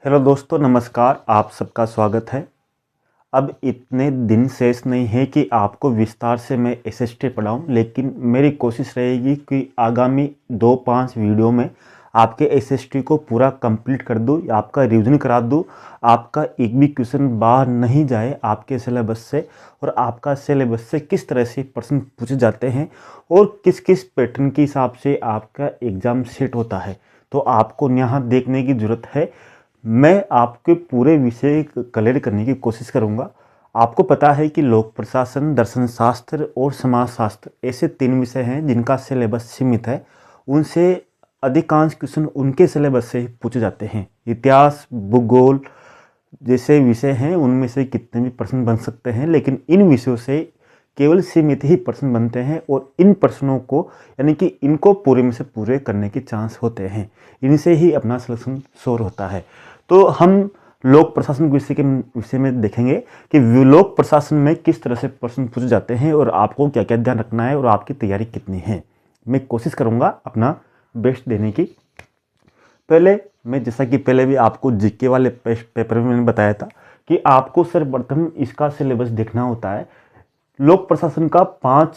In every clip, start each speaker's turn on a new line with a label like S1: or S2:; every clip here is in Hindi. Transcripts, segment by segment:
S1: हेलो दोस्तों, नमस्कार। आप सबका स्वागत है। अब इतने दिन शेष नहीं है कि आपको विस्तार से मैं एसएसटी पढ़ाऊँ, लेकिन मेरी कोशिश रहेगी कि आगामी 2-5 वीडियो में आपके एसएसटी को पूरा कंप्लीट कर दूँ, आपका रिवीजन करा दूँ, आपका एक भी क्वेश्चन बाहर नहीं जाए आपके सिलेबस से, और आपका सिलेबस से किस तरह से प्रश्न पूछे जाते हैं और किस किस पैटर्न के हिसाब से आपका एग्ज़ाम सेट होता है। तो आपको यहाँ देखने की ज़रूरत है। मैं आपके पूरे विषय क्लियर करने की कोशिश करूंगा। आपको पता है कि लोक प्रशासन, दर्शन शास्त्र और समाज शास्त्र ऐसे 3 विषय हैं जिनका सिलेबस सीमित है। उनसे अधिकांश क्वेश्चन उनके सिलेबस से ही पूछे जाते हैं। इतिहास, भूगोल जैसे विषय हैं उनमें से कितने भी प्रश्न बन सकते हैं, लेकिन इन विषयों से केवल सीमित ही प्रश्न बनते हैं और इन प्रश्नों को यानी कि इनको पूरे में से पूरे करने के चांस होते हैं। इनसे ही अपना सिलेक्शन श्योर होता है। तो हम लोक प्रशासन के विषय में देखेंगे कि लोक प्रशासन में किस तरह से प्रश्न पूछे जाते हैं और आपको क्या क्या ध्यान रखना है और आपकी तैयारी कितनी है। मैं कोशिश करूंगा अपना बेस्ट देने की। पहले मैं जैसा कि पहले भी आपको जीके वाले पेपर में मैंने बताया था कि आपको सर्वप्रथम इसका सिलेबस देखना होता है। लोक प्रशासन का 5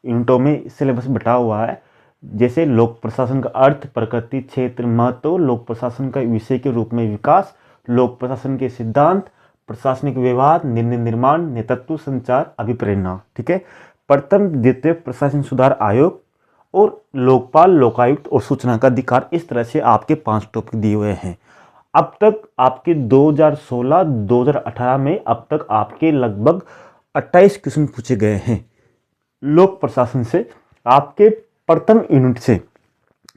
S1: यूनिटों में सिलेबस बटा हुआ है। जैसे लोक प्रशासन का अर्थ, प्रकृति, क्षेत्र, महत्व, लोक प्रशासन का विषय के रूप में विकास, लोक प्रशासन के सिद्धांत, प्रशासनिक व्यवहार, निर्णय निर्माण, नेतृत्व, संचार, अभिप्रेरणा। ठीक है। प्रथम द्वितीय प्रशासन सुधार आयोग और लोकपाल, लोकायुक्त और सूचना का अधिकार। इस तरह से आपके 5 टॉपिक दिए हुए हैं। अब तक आपके 2016-2018 में अब तक आपके लगभग 28 क्वेश्चन पूछे गए हैं लोक प्रशासन से। आपके प्रथम यूनिट से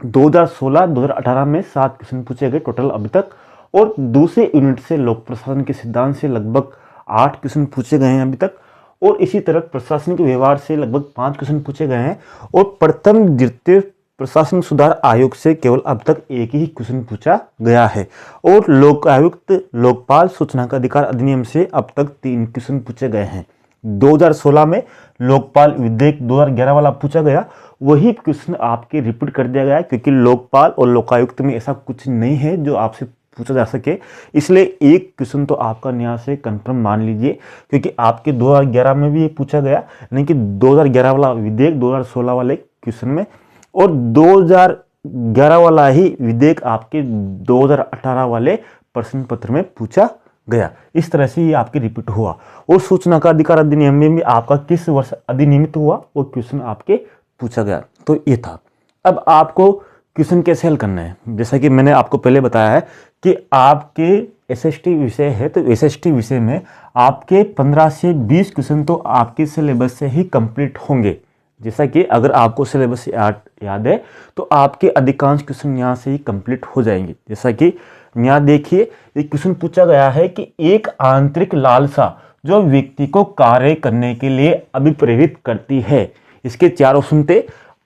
S1: 2016-2018 में 7 क्वेश्चन पूछे गए टोटल अभी तक, और दूसरे यूनिट से लोक प्रशासन के सिद्धांत से लगभग 8 क्वेश्चन पूछे गए हैं अभी तक, और इसी तरह प्रशासनिक व्यवहार से लगभग 5 क्वेश्चन पूछे गए हैं, और प्रथम द्वितीय प्रशासनिक सुधार आयोग से केवल अब तक एक ही क्वेश्चन पूछा गया है, और लोकायुक्त, लोकपाल, सूचना का अधिकार अधिनियम से अब तक 3 क्वेश्चन पूछे गए हैं। 2016 में लोकपाल विधेयक 2011 वाला पूछा गया, वही क्वेश्चन आपके रिपीट कर दिया गया है, क्योंकि लोकपाल और लोकायुक्त में ऐसा कुछ नहीं है जो आपसे पूछा जा सके। इसलिए एक क्वेश्चन तो आपका यहाँ से कंफर्म मान लीजिए, क्योंकि आपके 2011 में भी ये पूछा गया, यानी कि 2011 वाला विधेयक 2016 वाले क्वेश्चन में, और 2011 वाला ही विधेयक आपके 2018 वाले प्रश्न पत्र में पूछा गया। इस तरह से ये आपके रिपीट हुआ। और सूचना का अधिकार अधिनियम में भी आपका किस वर्ष अधिनियमित हुआ वो क्वेश्चन आपके पूछा गया। तो ये था। अब आपको क्वेश्चन कैसे हल करना है, जैसा कि मैंने आपको पहले बताया है कि आपके एसएसटी विषय है, तो एसएसटी विषय में आपके 15 से 20 क्वेश्चन तो आपके सिलेबस से ही कंप्लीट होंगे। जैसा कि अगर आपको सिलेबस याद है तो आपके अधिकांश क्वेश्चन यहाँ से ही कंप्लीट हो जाएंगे। जैसा कि यहाँ देखिए, एक क्वेश्चन पूछा गया है कि एक आंतरिक लालसा जो व्यक्ति को कार्य करने के लिए अभिप्रेरित करती है। इसके 4 ऑप्शन थे: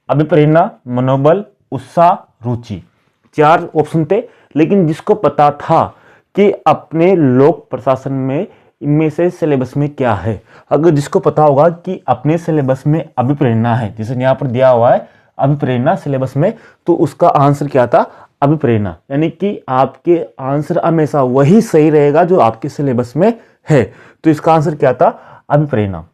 S1: अभिप्रेरणा, मनोबल, उत्साह, रुचि। 4 ऑप्शन थे, लेकिन जिसको पता था कि अपने लोक प्रशासन में इनमें से सिलेबस में क्या है, अगर जिसको पता होगा कि अपने सिलेबस में अभिप्रेरणा है, जैसे यहाँ पर दिया हुआ है अभिप्रेरणा सिलेबस में, तो उसका आंसर क्या था? अभिप्रेरणा। यानी कि आपके आंसर हमेशा वही सही रहेगा जो आपके सिलेबस में है। तो इसका आंसर क्या था? अभिप्रेरणा।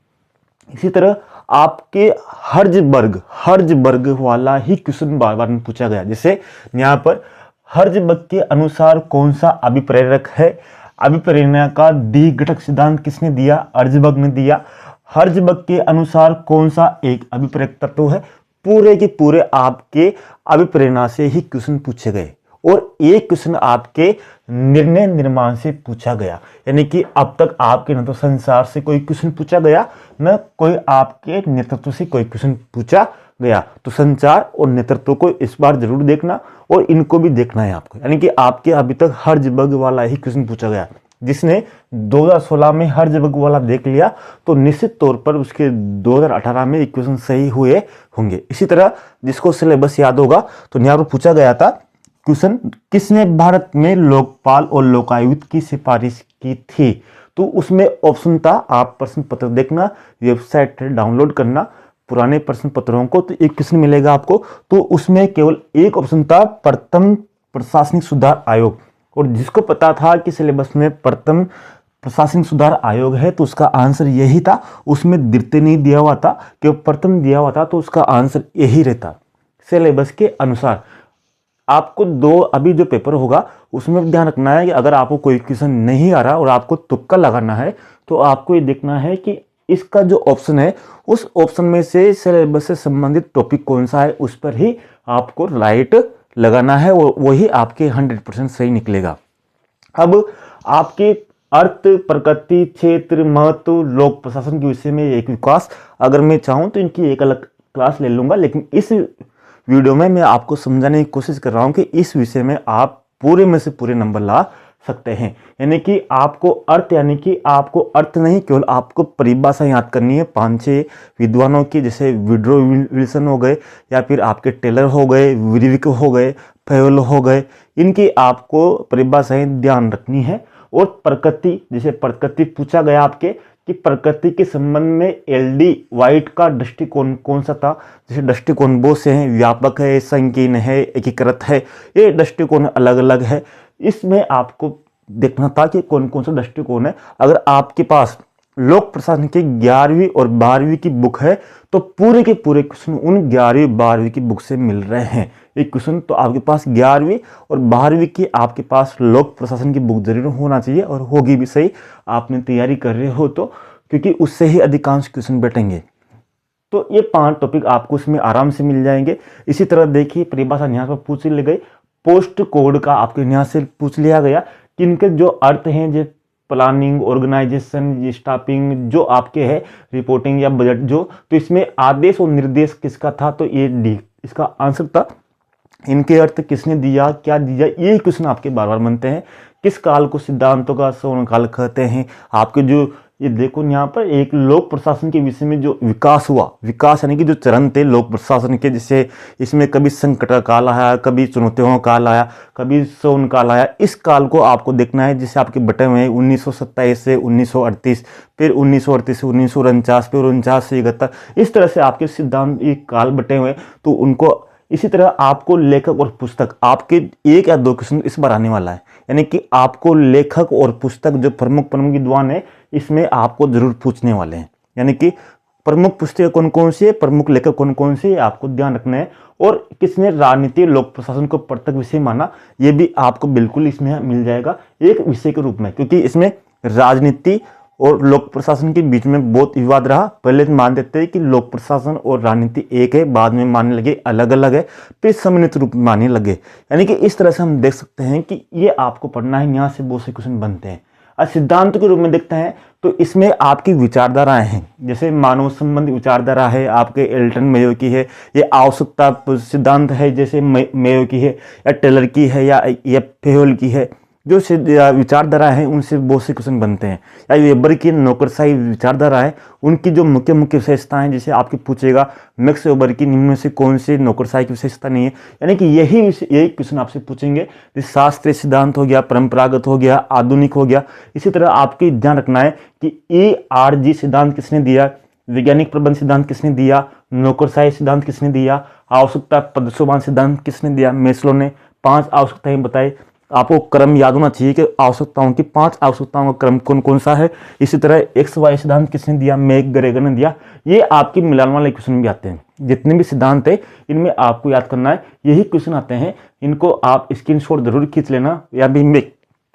S1: इसी तरह आपके हर्ज वर्ग वाला ही क्वेश्चन बार बार पूछा गया। जैसे यहाँ पर हर्ज वर्ग के अनुसार कौन सा अभिप्रेरक है? अभिप्रेरणा का द्विघटक सिद्धांत किसने दिया? अर्ज वर्ग ने दिया। हर्ज वर्ग के अनुसार कौन सा एक अभिप्रेरक तत्व है? पूरे के पूरे आपके अभिप्रेरणा से ही क्वेश्चन पूछे गए, और एक क्वेश्चन आपके निर्णय निर्माण से पूछा गया। यानी कि अब तक आपके न तो संसार से कोई क्वेश्चन पूछा गया, न कोई आपके नेतृत्व से कोई क्वेश्चन पूछा गया। तो संचार और नेतृत्व को इस बार जरूर देखना, और इनको भी देखना है आपको। यानी कि आपके अभी तक हर्ज वर्ग वाला ही क्वेश्चन पूछा गया। जिसने 2016 में हर्ज वर्ग वाला देख लिया तो निश्चित तौर पर उसके 2018 में क्वेश्चन सही हुए होंगे। इसी तरह जिसको सिलेबस याद होगा, तो यहाँ पर पूछा गया था क्वेश्चन, किसने भारत में लोकपाल और लोकायुक्त की सिफारिश की थी? तो उसमें ऑप्शन था, आप प्रश्न पत्र देखना, वेबसाइट डाउनलोड करना पुराने प्रश्न पत्रों को, तो एक क्वेश्चन मिलेगा आपको। तो उसमें केवल एक ऑप्शन था, प्रथम प्रशासनिक सुधार आयोग। और जिसको पता था कि सिलेबस में प्रथम प्रशासनिक सुधार आयोग है तो उसका आंसर यही था, उसमें द्वितीय नहीं दिया हुआ था कि प्रथम दिया हुआ था, तो उसका आंसर यही रहता सिलेबस के अनुसार। आपको दो अभी जो पेपर होगा उसमें ध्यान रखना है कि अगर आपको कोई क्वेश्चन नहीं आ रहा और आपको तुक्का लगाना है तो आपको ये देखना है कि इसका जो ऑप्शन है उस ऑप्शन में से सिलेबस से संबंधित टॉपिक कौन सा है, उस पर ही आपको राइट लगाना है और वही आपके 100% सही निकलेगा। अब आपके अर्थ, प्रकृति, क्षेत्र, महत्व, लोक प्रशासन के विषय में एक विकास, अगर मैं चाहूँ तो इनकी एक अलग क्लास ले लूँगा, लेकिन इस वीडियो में मैं आपको समझाने की कोशिश कर रहा हूँ कि इस विषय में आप पूरे में से पूरे नंबर ला सकते हैं। यानी कि आपको अर्थ, यानी कि आपको अर्थ नहीं, केवल आपको परिभाषा याद करनी है 5-6 विद्वानों की, जैसे विड्रो विल्सन हो गए या फिर आपके टेलर हो गए, विर्विक हो गए, फेवल हो गए, इनकी आपको परिभाषाएं ध्यान रखनी है। और प्रकृति, जैसे प्रकृति पूछा गया आपके कि प्रकृति के संबंध में एलडी वाइट का दृष्टिकोण कौन सा था। जैसे दृष्टिकोण बहुत से हैं, व्यापक है, संकीर्ण है, एकीकृत है, ये दृष्टिकोण अलग अलग है। इसमें आपको देखना था कि कौन कौन सा दृष्टिकोण है। अगर आपके पास लोक प्रशासन की 11वीं और 12वीं की बुक है तो पूरे के पूरे क्वेश्चन उन 11वीं 12वीं की बुक से मिल रहे हैं। एक क्वेश्चन तो आपके पास 11वीं और 12वीं की आपके पास लोक प्रशासन की बुक जरूर होना चाहिए, और होगी भी सही, आपने तैयारी कर रहे हो तो, क्योंकि उससे ही अधिकांश क्वेश्चन बैठेंगे। तो ये 5 टॉपिक आपको उसमें आराम से मिल जाएंगे। इसी तरह देखिए, परिभाषा यहाँ पर पूछ ली गई, पोस्ट कोड का आपके यहाँ से पूछ लिया गया कि इनके जो अर्थ हैं, जो प्लानिंग, ऑर्गेनाइजेशन, स्टाफिंग, जो आपके है रिपोर्टिंग या बजट जो, तो इसमें आदेश और निर्देश किसका था, तो ये डी इसका आंसर था। इनके अर्थ किसने दिया, क्या दिया, ये क्वेश्चन आपके बार बार बनते हैं। किस काल को सिद्धांतों का स्वर्ण काल कहते हैं। आपके जो ये देखो यहाँ पर एक लोक प्रशासन के विषय में जो विकास हुआ, विकास यानी कि जो चरण थे लोक प्रशासन के, जैसे इसमें कभी संकट का काल आया, कभी चुनौतियों का काल आया, कभी स्वर्ण काल आया। इस काल को आपको देखना है, जिसे आपके बटे हुए हैं 1927 से 1938, फिर 1938 से 1949, फिर 49 से 71, इस तरह से आपके सिद्धांत एक काल बटे हुए, तो उनको इसी तरह आपको लेखक और पुस्तक, आपके 1 या 2 क्वेश्चन इस बार आने वाला है। यानी कि आपको लेखक और पुस्तक जो प्रमुख विद्वान है, इसमें आपको जरूर पूछने वाले हैं। यानी कि प्रमुख पुस्तकें कौन कौन सी है, प्रमुख लेखक कौन कौन से, आपको ध्यान रखना है। और किसने राजनीति लोक प्रशासन को प्रत्यक्ष विषय माना, ये भी आपको बिल्कुल इसमें मिल जाएगा एक विषय के रूप में, क्योंकि इसमें राजनीति और लोक प्रशासन के बीच में बहुत विवाद रहा। पहले मान देते हैं कि लोक प्रशासन और राजनीति एक है, बाद में मानने लगे अलग अलग है, फिर सम्मिलित रूप में मानने लगे। यानी कि इस तरह से हम देख सकते हैं कि ये आपको पढ़ना है, यहाँ से बहुत से क्वेश्चन बनते हैं। और सिद्धांत के रूप में देखते हैं तो इसमें आपकी विचारधाराएं हैं, जैसे मानव संबंधी विचारधारा है, आपके एल्टन मेयो की है, ये आवश्यकता सिद्धांत है जैसे मेयो की है, या टेलर की है, या फेहोल की है। जो विचारधारा है उनसे बहुत से क्वेश्चन बनते हैं। या वेबर की नौकरशाही विचारधारा है, उनकी जो मुख्य मुख्य विशेषताएं, जैसे आपके पूछेगा मैक्स वेबर की निम्न में से कौन सी नौकरशाही की विशेषता नहीं है। यानी कि यही क्वेश्चन आपसे पूछेंगे। जैसे शास्त्रीय सिद्धांत हो गया, परंपरागत हो गया, आधुनिक हो गया। इसी तरह आपके ध्यान रखना है कि ERG सिद्धांत किसने दिया, वैज्ञानिक प्रबंध सिद्धांत किसने दिया, नौकरशाही सिद्धांत किसने दिया, आवश्यकता पदस्योमान सिद्धांत किसने दिया, मेस्लो ने 5 आवश्यकताएं बताई। आपको क्रम याद होना चाहिए कि आवश्यकताओं की 5 आवश्यकताओं का क्रम कौन कौन सा है। इसी तरह XY सिद्धांत किसने दिया, मैकग्रेगर ने दिया। ये आपके मिलान वाले क्वेश्चन भी आते हैं। जितने भी सिद्धांत है इनमें आपको याद करना है, यही क्वेश्चन आते हैं। इनको आप स्क्रीनशॉट जरूर खींच लेना, या भी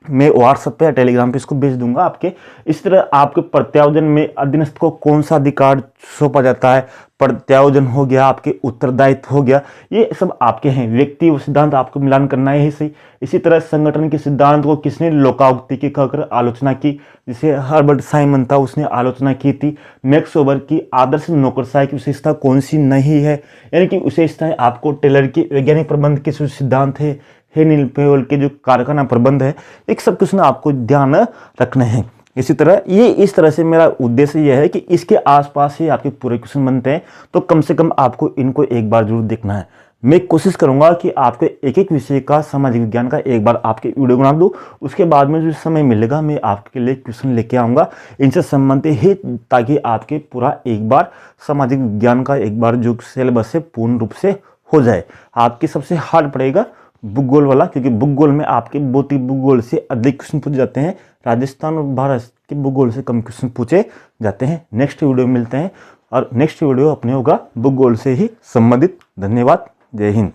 S1: मैं व्हाट्सएप पे या टेलीग्राम पे इसको भेज दूंगा आपके। इस तरह आपके प्रत्यायोजन में अधीनस्थ को कौन सा अधिकार सौंपा जाता है, प्रत्यायोजन हो गया, आपके उत्तरदायित्व हो गया, ये सब आपके हैं। व्यक्ति व सिद्धांत आपको मिलान करना है, यही सही। इसी तरह संगठन के सिद्धांत को किसने लोकायुक्ति की कहकर आलोचना की, जिसे हर्बर्ट साइमन था उसने आलोचना की थी। मैक्स वेबर की आदर्श नौकरशाही की विशेषता कौन सी नहीं है, यानी कि विशेषताएं आपको टेलर की वैज्ञानिक प्रबंध के सिद्धांत है, हेनिल फेवल के जो कारखाना प्रबंध है, एक सब कुछ ना आपको ध्यान रखने हैं। इसी तरह ये इस तरह से मेरा उद्देश्य यह है कि इसके आसपास ही आपके पूरे क्वेश्चन बनते हैं, तो कम से कम आपको इनको एक बार जरूर देखना है। मैं कोशिश करूंगा कि आपके एक एक विषय का सामाजिक विज्ञान का एक बार आपके वीडियो बना दूं। उसके बाद में जो समय मिलेगा मैं आपके लिए क्वेश्चन लेके आऊँगा इनसे संबंधित ही, ताकि आपके पूरा एक बार सामाजिक विज्ञान का एक बार जो सिलेबस है पूर्ण रूप से हो जाए। आपके सबसे हार्ड पड़ेगा भूगोल वाला, क्योंकि भूगोल में आपके भौतिक भूगोल से अधिक क्वेश्चन पूछे जाते हैं, राजस्थान और भारत के भूगोल से कम क्वेश्चन पूछे जाते हैं। नेक्स्ट वीडियो में मिलते हैं और नेक्स्ट वीडियो अपने होगा भूगोल से ही संबंधित। धन्यवाद। जय हिंद।